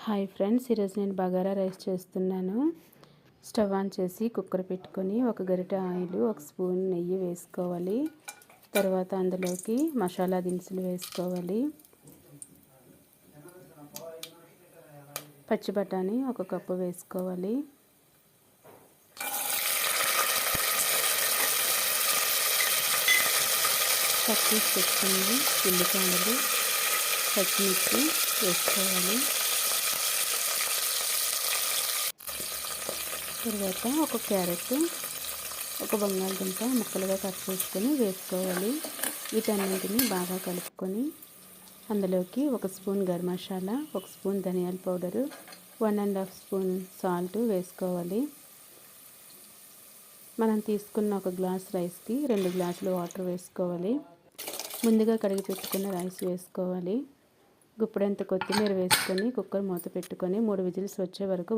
Hi friends, ఈరోజు నేను bagara rice చేస్తున్నాను. స్టవ్ ఆన్ చేసి కుక్కర్ పెట్టుకొని ఒక గరిటె ఆయిల్, ఒక స్పూన్ నెయ్యి వేసుకోవాలి. తర్వాత అందులోకి మసాలా దినుసులు వేసుకోవాలి. పచ్చి బఠానీ 1 కప్పు వేసుకోవాలి. కట్ చేసి పెట్టుకుని ఉల్లిపాయలు, పచ్చిమిర్చి వేసుకోవాలి. తర్వాత ఒక క్యారెట్, ఒక బంగాళదుంప ముక్కలుగా కట్ చేసుకొని వేసుకోవాలి. వీటన్నింటినీ బాగా కలుపుకొని అందులోకి 1 స్పూన్ గరం మసాలా, 1 స్పూన్ ధనియాల పౌడరు, 1½ స్పూన్ సాల్ట్ వేసుకోవాలి. మనం తీసుకున్న 1 గ్లాస్ రైస్కి 2 గ్లాసులు వాటర్ వేసుకోవాలి. ముందుగా కడిగి పెట్టుకున్న రైస్ వేసుకోవాలి. గుప్పెడంత కొత్తిమీర వేసుకొని కుక్కర్ మూత పెట్టుకొని 3 విజిల్స్ వచ్చే వరకు